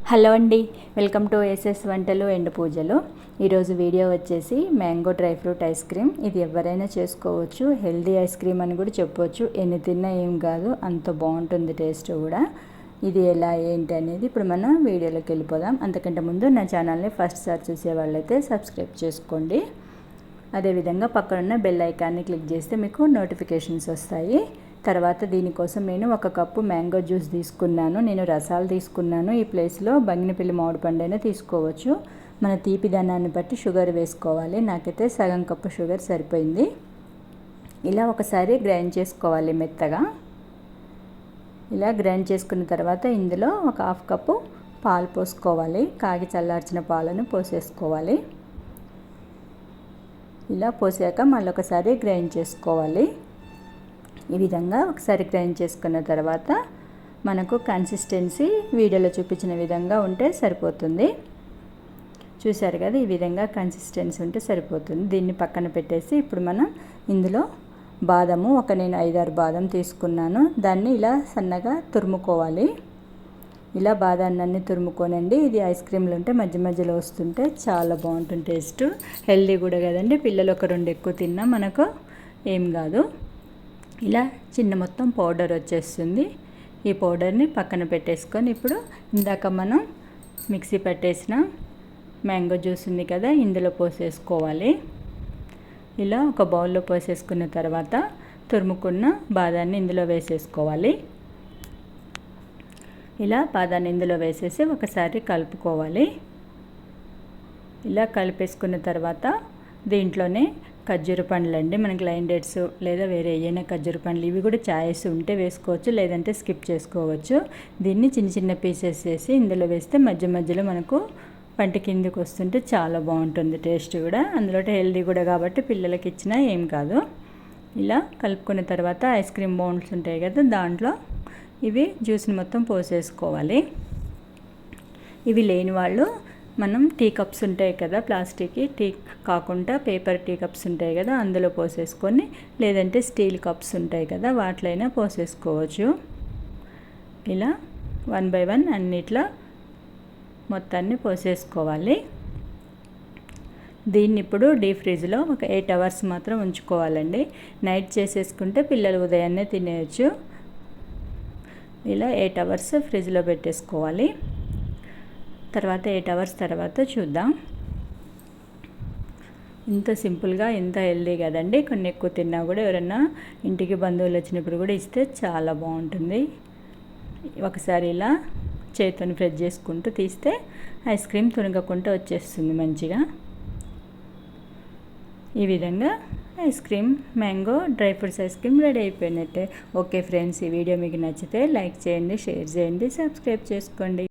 Hello అండి, welcome to SS వంటలు and పూజలు. ఈరోజు వీడియో వచ్చేసి mango dry fruit ice cream. ఇది ఎవరైనా చేసుకోవచ్చు, హెల్దీ ఐస్ క్రీమ్ అని కూడా చెప్పవచ్చు. ఎన్ని తిన్నా ఏం కాదు, అంత బాగుంటుంది టేస్ట్ కూడా. ఇది ఎలా ఏంటి అనేది ఇప్పుడు మనం వీడియోలోకి వెళ్ళిపోదాం. అంతకంటే ముందు నా ఛానల్ని ఫస్ట్ సారి చూసే వాళ్ళైతే సబ్స్క్రైబ్ చేసుకోండి. అదేవిధంగా పక్కనున్న బెల్ ఐకాన్ని క్లిక్ చేస్తే మీకు నోటిఫికేషన్స్ వస్తాయి. తర్వాత దీనికోసం నేను 1 కప్పు మ్యాంగో జ్యూస్ తీసుకున్నాను. నేను రసాలు తీసుకున్నాను. ఈ ప్లేస్లో బంగినపల్లి మామిడి పండైనా తీసుకోవచ్చు. మన తీపి దనాన్ని బట్టి షుగర్ వేసుకోవాలి. నాకైతే సగం కప్పు షుగర్ సరిపోయింది. ఇలా ఒకసారి గ్రైండ్ చేసుకోవాలి మెత్తగా. ఇలా గ్రైండ్ చేసుకున్న తర్వాత ఇందులో 1/2 కప్పు పాలు పోసుకోవాలి. కాగి చల్లార్చిన పాలను పోసేసుకోవాలి. ఇలా పోసాక మళ్ళీ ఒకసారి గ్రైండ్ చేసుకోవాలి. ఈ విధంగా ఒకసారి గ్రైండ్ చేసుకున్న తర్వాత మనకు కన్సిస్టెన్సీ వీడియోలో చూపించిన విధంగా ఉంటే సరిపోతుంది. చూశారు కదా, ఈ విధంగా కన్సిస్టెన్సీ ఉంటే సరిపోతుంది. దీన్ని పక్కన పెట్టేసి ఇప్పుడు మనం ఇందులో బాదము నేను 5-6 బాదం తీసుకున్నాను. దాన్ని ఇలా సన్నగా తురుముకోవాలి. ఇలా బాదాన్ని తురుముకోనండి. ఇది ఐస్ క్రీమ్లు ఉంటే మధ్య మధ్యలో వస్తుంటే చాలా బాగుంటుంది టేస్ట్. హెల్దీ కూడా కదండి. పిల్లలు 1-2 ఎక్కువ తిన్నా మనకు ఏం కాదు. ఇలా చిన్న మొత్తం పౌడర్ వచ్చేస్తుంది. ఈ పౌడర్ని పక్కన పెట్టేసుకొని ఇప్పుడు ఇందాక మనం మిక్సీ పట్టేసిన మ్యాంగో జ్యూస్ ఉంది కదా, ఇందులో పోసేసుకోవాలి. ఇలా ఒక బౌల్లో పోసేసుకున్న తర్వాత తురుముకున్న బాదాన్ని ఇందులో వేసేసుకోవాలి. ఇలా బాదాన్ని ఇందులో వేసేసి ఒకసారి కలుపుకోవాలి. ఇలా కలిపేసుకున్న తర్వాత దీంట్లోనే ఖర్జూర పండ్లు అండి, మనకి లైన్ డేట్స్ లేదా వేరే ఏదైనా ఖర్జూర పండ్లు, ఇవి కూడా చాయిస్ ఉంటే వేసుకోవచ్చు, లేదంటే స్కిప్ చేసుకోవచ్చు. దీన్ని చిన్న చిన్న పీసెస్ చేసి ఇందులో వేస్తే మధ్య మధ్యలో మనకు పంట కిందకి వస్తుంటే చాలా బాగుంటుంది టేస్ట్ కూడా. అందులో హెల్దీ కూడా కాబట్టి పిల్లలకి ఇచ్చినా ఏం కాదు. ఇలా కలుపుకున్న తర్వాత ఐస్ క్రీమ్ బౌల్స్ ఉంటాయి కదా, దాంట్లో ఇవి జ్యూస్ని మొత్తం పోసేసుకోవాలి. ఇవి లేని వాళ్ళు మనం టీ కప్స్ ఉంటాయి కదా, ప్లాస్టిక్ టీ కాకుండా పేపర్ టీ కప్స్ ఉంటాయి కదా, అందులో పోసేసుకొని, లేదంటే స్టీల్ కప్స్ ఉంటాయి కదా, వాటిలైనా పోసేసుకోవచ్చు. ఇలా 1 by 1 అన్నిట్లో మొత్తాన్ని పోసేసుకోవాలి. దీన్ని ఇప్పుడు డీప్ ఫ్రిడ్జ్లో 8 hours మాత్రం ఉంచుకోవాలండి. నైట్ చేసేసుకుంటే పిల్లలు ఉదయాన్నే తినేయచ్చు. ఇలా 8 hours ఫ్రిడ్జ్లో పెట్టేసుకోవాలి. తర్వాత 8 hours తర్వాత చూద్దాం. ఇంత సింపుల్గా ఇంత హెల్దీ కదండి. కొన్ని ఎక్కువ తిన్నా కూడా ఎవరన్నా ఇంటికి బంధువులు వచ్చినప్పుడు కూడా ఇస్తే చాలా బాగుంటుంది. ఒకసారి ఇలా చేతిని ప్రెస్ చేసుకుంటూ తీస్తే ఐస్ క్రీమ్ తునగకుండా వచ్చేస్తుంది మంచిగా. ఈ విధంగా ice cream mango dry fruits ice cream ready అయిపోయినట్టే. ఓకే ఫ్రెండ్స్, ఈ వీడియో మీకు నచ్చితే లైక్ చేయండి, షేర్ చేయండి, సబ్స్క్రైబ్ చేసుకోండి.